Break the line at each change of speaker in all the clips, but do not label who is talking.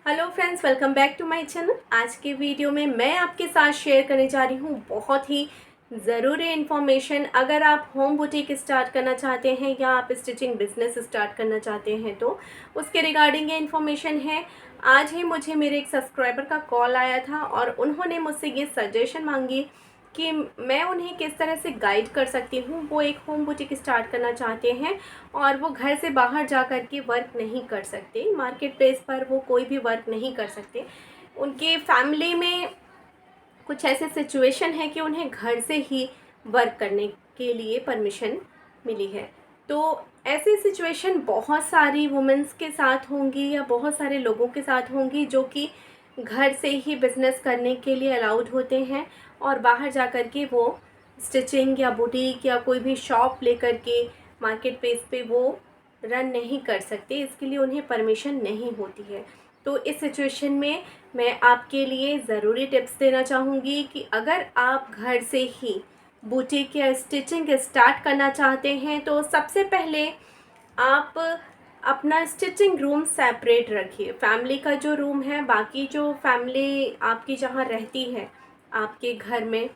Hello friends, welcome back to my channel. आज के video में मैं आपके साथ शेयर करने जा रही हूँ बहुत ही ज़रूरी इन्फॉर्मेशन। अगर आप होम बुटीक स्टार्ट करना चाहते हैं या आप स्टिचिंग बिजनेस स्टार्ट करना चाहते हैं तो उसके रिगार्डिंग ये इन्फॉर्मेशन है। आज ही मुझे मेरे एक सब्सक्राइबर का कॉल आया था और उन्होंने मुझसे ये सजेशन मांगी कि मैं उन्हें किस तरह से गाइड कर सकती हूँ। वो एक होम बुटीक स्टार्ट करना चाहते हैं और वो घर से बाहर जा कर के वर्क नहीं कर सकते, मार्केट प्लेस पर वो कोई भी वर्क नहीं कर सकते। उनके फैमिली में कुछ ऐसे सिचुएशन है कि उन्हें घर से ही वर्क करने के लिए परमिशन मिली है। तो ऐसी सिचुएशन बहुत सारी वुमेंस के साथ होंगी या बहुत सारे लोगों के साथ होंगी जो कि घर से ही बिज़नेस करने के लिए अलाउड होते हैं और बाहर जा कर के वो स्टिचिंग या बुटीक या कोई भी शॉप लेकर के मार्केट प्लेस पे वो रन नहीं कर सकते, इसके लिए उन्हें परमिशन नहीं होती है। तो इस सिचुएशन में मैं आपके लिए ज़रूरी टिप्स देना चाहूँगी कि अगर आप घर से ही बुटीक या स्टिचिंग स्टार्ट करना चाहते हैं तो सबसे पहले आप अपना स्टिचिंग रूम सेपरेट रखिए। फैमिली का जो रूम है, बाकी जो फैमिली आपकी जहाँ रहती है आपके घर में,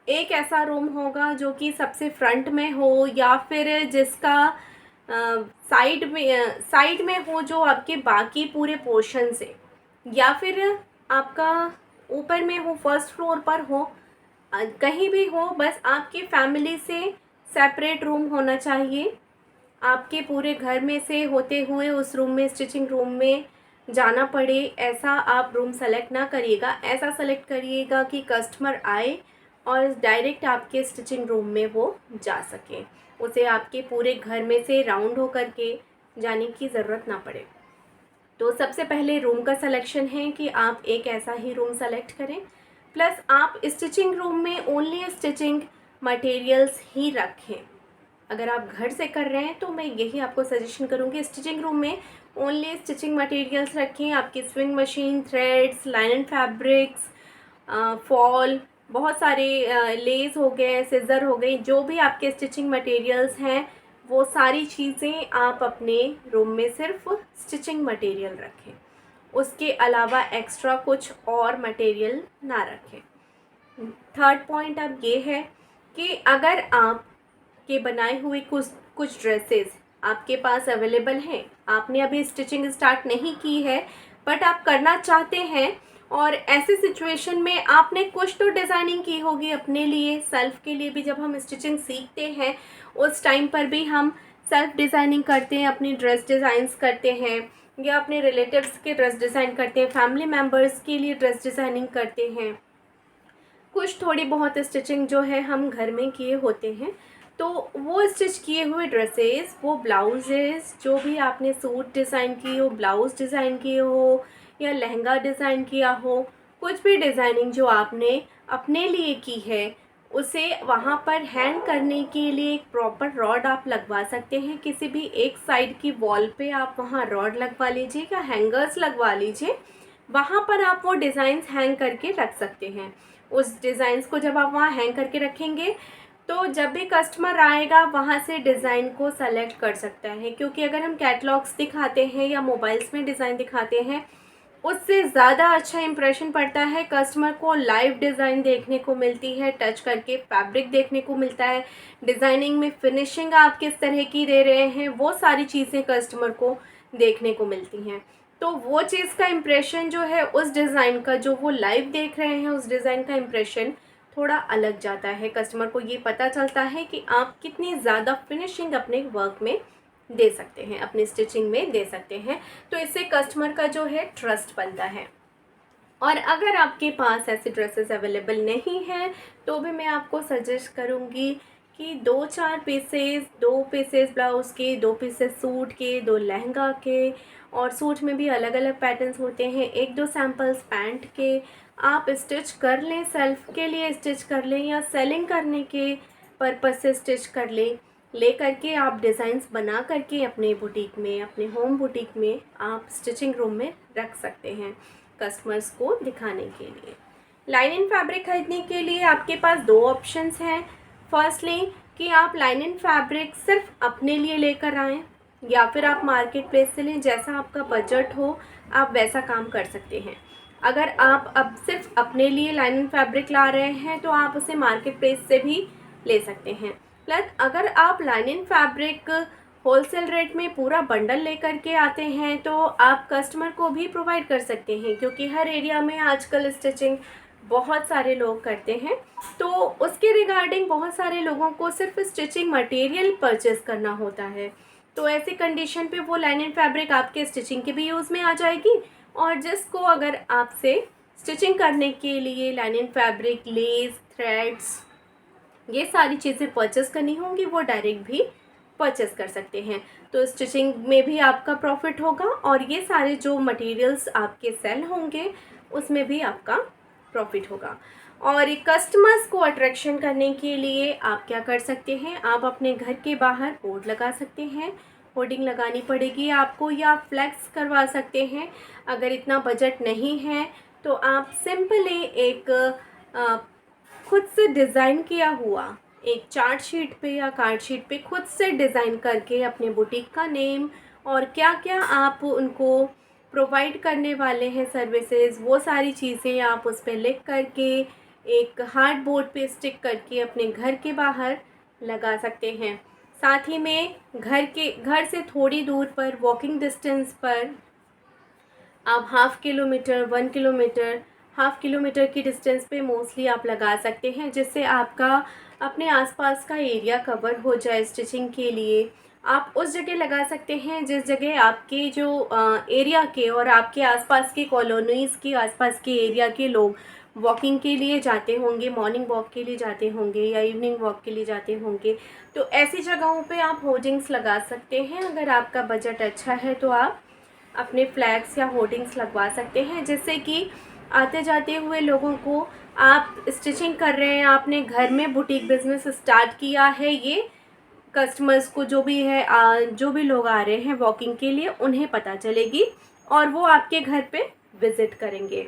एक ऐसा रूम होगा जो कि सबसे फ्रंट में हो या फिर जिसका साइड में हो, जो आपके बाकी पूरे पोर्शन से, या फिर आपका ऊपर में हो, फर्स्ट फ्लोर पर हो, कहीं भी हो, बस आपकी फैमिली से सेपरेट रूम होना चाहिए। आपके पूरे घर में से होते हुए उस रूम में, स्टिचिंग रूम में जाना पड़े, ऐसा आप रूम सेलेक्ट ना करिएगा। ऐसा सेलेक्ट करिएगा कि कस्टमर आए और डायरेक्ट आपके स्टिचिंग रूम में वो जा सके, उसे आपके पूरे घर में से राउंड होकर के जाने की ज़रूरत ना पड़े। तो सबसे पहले रूम का सिलेक्शन है कि आप एक ऐसा ही रूम सेलेक्ट करें। प्लस आप स्टिचिंग रूम में ओनली स्टिचिंग मटेरियल्स ही रखें। अगर आप घर से कर रहे हैं तो मैं यही आपको सजेशन करूँगी, स्टिचिंग रूम में ओनली स्टिचिंग मटेरियल्स रखें। आपकी swing machine, threads, लाइनन fabrics, fall, बहुत सारे लेस हो गए, सिज़र हो गई, जो भी आपके स्टिचिंग मटेरियल्स हैं वो सारी चीज़ें आप अपने रूम में सिर्फ स्टिचिंग मटेरियल रखें। उसके अलावा एक्स्ट्रा कुछ और मटेरियल ना रखें। थर्ड पॉइंट अब ये है कि अगर आप के बनाए हुए कुछ कुछ ड्रेसेस आपके पास अवेलेबल हैं, आपने अभी स्टिचिंग स्टार्ट नहीं की है बट आप करना चाहते हैं, और ऐसे सिचुएशन में आपने कुछ तो डिज़ाइनिंग की होगी अपने लिए, सेल्फ के लिए भी। जब हम स्टिचिंग सीखते हैं उस टाइम पर भी हम सेल्फ डिज़ाइनिंग करते हैं, अपनी ड्रेस डिज़ाइंस करते हैं या अपने रिलेटिव्स के ड्रेस डिज़ाइन करते हैं, फैमिली मेम्बर्स के लिए ड्रेस डिज़ाइनिंग करते हैं। कुछ थोड़ी बहुत स्टिचिंग जो है हम घर में किए होते हैं। तो वो स्टिच किए हुए ड्रेसेस, वो ब्लाउजेस, जो भी आपने सूट डिज़ाइन किए हो, ब्लाउज़ डिज़ाइन किए हो या लहंगा डिज़ाइन किया हो, कुछ भी डिज़ाइनिंग जो आपने अपने लिए की है, उसे वहाँ पर हैंग करने के लिए एक प्रॉपर रॉड आप लगवा सकते हैं। किसी भी एक साइड की वॉल पे आप वहाँ रॉड लगवा लीजिए या हैंगर्स लगवा लीजिए, वहाँ पर आप वो डिज़ाइंस हैंग करके रख सकते हैं। उस डिज़ाइंस को जब आप वहाँ हैंग करके रखेंगे तो जब भी कस्टमर आएगा वहाँ से डिज़ाइन को सेलेक्ट कर सकता है, क्योंकि अगर हम कैटलॉग्स दिखाते हैं या मोबाइल्स में डिज़ाइन दिखाते हैं, उससे ज़्यादा अच्छा इंप्रेशन पड़ता है। कस्टमर को लाइव डिज़ाइन देखने को मिलती है, टच करके फैब्रिक देखने को मिलता है, डिज़ाइनिंग में फिनिशिंग आप किस तरह की दे रहे हैं, वो सारी चीज़ें कस्टमर को देखने को मिलती हैं। तो वो चीज़ का इम्प्रेशन जो है, उस डिज़ाइन का जो वो लाइव देख रहे हैं, उस डिज़ाइन का इम्प्रेशन थोड़ा अलग जाता है। कस्टमर को ये पता चलता है कि आप कितनी ज़्यादा फिनिशिंग अपने वर्क में दे सकते हैं, अपनी स्टिचिंग में दे सकते हैं। तो इससे कस्टमर का जो है ट्रस्ट बनता है। और अगर आपके पास ऐसे ड्रेसेस अवेलेबल नहीं हैं तो भी मैं आपको सजेस्ट करूँगी कि 2 पीसेस ब्लाउज़ के, 2 पीसेस सूट के, 2 लहंगा के, और सूट में भी अलग अलग पैटर्न्स होते हैं, 1-2 सैम्पल्स पैंट के आप स्टिच कर लें। सेल्फ के लिए स्टिच कर लें या सेलिंग करने के पर्पज़ से स्टिच कर लें। ले करके आप डिज़ाइंस बना करके अपने बुटीक में, अपने होम बुटीक में आप स्टिचिंग रूम में रख सकते हैं कस्टमर्स को दिखाने के लिए। लाइनिन फैब्रिक खरीदने के लिए आपके पास 2 ऑप्शंस हैं। फर्स्टली कि आप लाइनिन फैब्रिक सिर्फ अपने लिए लेकर आएँ, या फिर आप मार्केट प्लेस से लें, जैसा आपका बजट हो। आप वैसा काम कर सकते हैं। अगर आप अब सिर्फ अपने लिए लाइनिन फैब्रिक ला रहे हैं तो आप उसे मार्केट प्लेस से भी ले सकते हैं। प्लस अगर आप लाइनिन फैब्रिक होलसेल रेट में पूरा बंडल लेकर के आते हैं तो आप कस्टमर को भी प्रोवाइड कर सकते हैं, क्योंकि हर एरिया में आजकल स्टिचिंग बहुत सारे लोग करते हैं। तो उसके रिगार्डिंग बहुत सारे लोगों को सिर्फ स्टिचिंग मटेरियल परचेस करना होता है। तो ऐसी कंडीशन पे वो लाइनिन फैब्रिक आपके स्टिचिंग के भी यूज़ में आ जाएगी। और जिसको अगर आपसे स्टिचिंग करने के लिए लाइनिन फैब्रिक, लेस, थ्रेड्स, ये सारी चीज़ें परचेस करनी होंगी, वो डायरेक्ट भी परचेस कर सकते हैं। तो स्टिचिंग में भी आपका प्रॉफिट होगा और ये सारे जो मटेरियल्स आपके सेल होंगे उसमें भी आपका प्रॉफिट होगा। और कस्टमर्स को अट्रैक्शन करने के लिए आप क्या कर सकते हैं, आप अपने घर के बाहर बोर्ड लगा सकते हैं। होर्डिंग लगानी पड़ेगी आपको या फ्लैक्स करवा सकते हैं। अगर इतना बजट नहीं है तो आप सिंपली एक खुद से डिज़ाइन किया हुआ एक चार्ट शीट पे या कार्ड शीट पे खुद से डिज़ाइन करके अपने बुटीक का नेम और क्या क्या आप उनको प्रोवाइड करने वाले हैं सर्विसेज, वो सारी चीज़ें आप उस पर लिख करके एक हार्ड बोर्ड पे स्टिक करके अपने घर के बाहर लगा सकते हैं। साथ ही में घर से थोड़ी दूर पर वॉकिंग डिस्टेंस पर आप half kilometre, 1 kilometre, half kilometre की डिस्टेंस पे मोस्टली आप लगा सकते हैं, जिससे आपका अपने आसपास का एरिया कवर हो जाए स्टिचिंग के लिए। आप उस जगह लगा सकते हैं जिस जगह आपके जो एरिया के और आपके आसपास के कॉलोनीज़ के आसपास के एरिया के लोग वॉकिंग के लिए जाते होंगे, मॉर्निंग वॉक के लिए जाते होंगे या इवनिंग वॉक के लिए जाते होंगे। तो ऐसी जगहों पे आप होर्डिंग्स लगा सकते हैं। अगर आपका बजट अच्छा है तो आप अपने फ्लैग्स या होर्डिंग्स लगवा सकते हैं, जिससे कि आते जाते हुए लोगों को आप स्टिचिंग कर रहे हैं, आपने घर में बुटीक बिज़नेस स्टार्ट किया है, ये कस्टमर्स को जो भी है जो भी लोग आ रहे हैं वॉकिंग के लिए उन्हें पता चलेगी और वो आपके घर पे विज़िट करेंगे।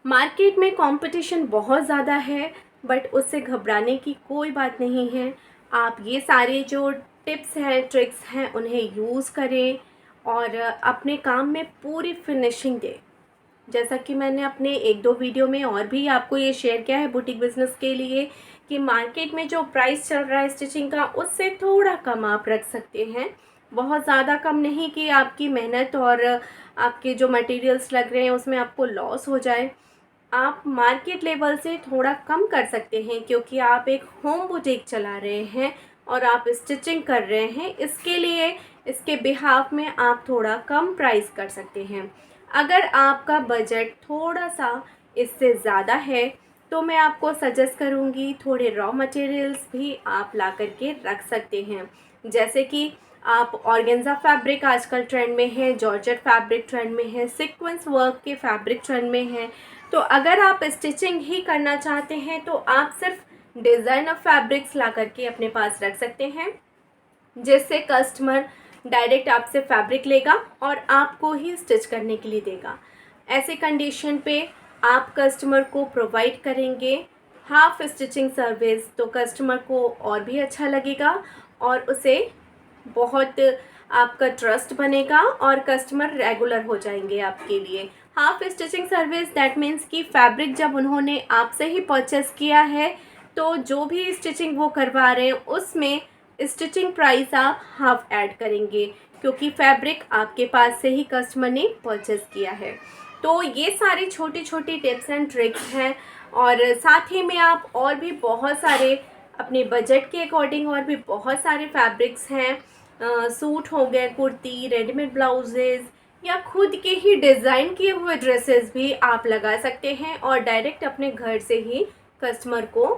मार्केट में कंपटीशन बहुत ज़्यादा है, बट उससे घबराने की कोई बात नहीं है। आप ये सारे जो टिप्स हैं, ट्रिक्स हैं, उन्हें यूज़ करें और अपने काम में पूरी फिनिशिंग दें। जैसा कि मैंने अपने 1-2 वीडियो में और भी आपको ये शेयर किया है बुटीक बिज़नेस के लिए कि मार्केट में जो प्राइस चल रहा है स्टिचिंग का, उससे थोड़ा कम आप रख सकते हैं। बहुत ज़्यादा कम नहीं कि आपकी मेहनत और आपके जो मटेरियल्स लग रहे हैं उसमें आपको लॉस हो जाए। आप मार्केट लेवल से थोड़ा कम कर सकते हैं, क्योंकि आप एक होम बुटीक चला रहे हैं और आप स्टिचिंग कर रहे हैं। इसके लिए इसके बिहाफ में आप थोड़ा कम प्राइस कर सकते हैं। अगर आपका बजट थोड़ा सा इससे ज़्यादा है तो मैं आपको सजेस्ट करूँगी थोड़े रॉ मटेरियल्स भी आप ला कर के रख सकते हैं। जैसे कि आप ऑर्गेन्जा फैब्रिक आजकल ट्रेंड में है, जॉर्जेट फैब्रिक ट्रेंड में है, सीक्वेंस वर्क के फैब्रिक ट्रेंड में है। तो अगर आप स्टिचिंग ही करना चाहते हैं तो आप सिर्फ डिज़ाइनर फैब्रिक्स ला करके अपने पास रख सकते हैं, जिससे कस्टमर डायरेक्ट आपसे फैब्रिक लेगा और आपको ही स्टिच करने के लिए देगा। ऐसे कंडीशन पे आप कस्टमर को प्रोवाइड करेंगे हाफ स्टिचिंग सर्विस, तो कस्टमर को और भी अच्छा लगेगा और उसे बहुत आपका ट्रस्ट बनेगा और कस्टमर रेगुलर हो जाएंगे आपके लिए। Half stitching service that means कि फैब्रिक जब उन्होंने आपसे ही परचेस किया है तो जो भी स्टिचिंग वो करवा रहे हैं उसमें स्टिचिंग प्राइस आप हाफ ऐड करेंगे, क्योंकि फैब्रिक आपके पास से ही कस्टमर ने परचेस किया है। तो ये सारी छोटी छोटी टिप्स एंड ट्रिक्स हैं और साथ ही में आप और भी बहुत सारे अपने बजट के अकॉर्डिंग और भी बहुत सारे फैब्रिक्स हैं, सूट हो गए, कुर्ती, रेडीमेड ब्लाउजेज़ या खुद के ही डिज़ाइन किए हुए ड्रेसेस भी आप लगा सकते हैं और डायरेक्ट अपने घर से ही कस्टमर को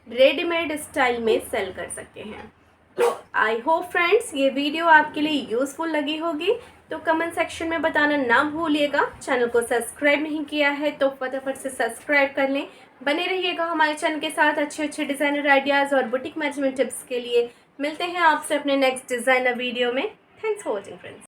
रेडीमेड स्टाइल में सेल कर सकते हैं। तो आई होप फ्रेंड्स ये वीडियो आपके लिए यूज़फुल लगी होगी। तो कमेंट सेक्शन में बताना ना भूलिएगा। चैनल को सब्सक्राइब नहीं किया है तो फटाफट से सब्सक्राइब कर लें। बने रहिएगा हमारे चैनल के साथ अच्छे अच्छे डिज़ाइनर आइडियाज़ और बुटीक मैनेजमेंट टिप्स के लिए। मिलते हैं आपसे अपने नेक्स्ट डिज़ाइनर वीडियो में। Thanks for watching friends.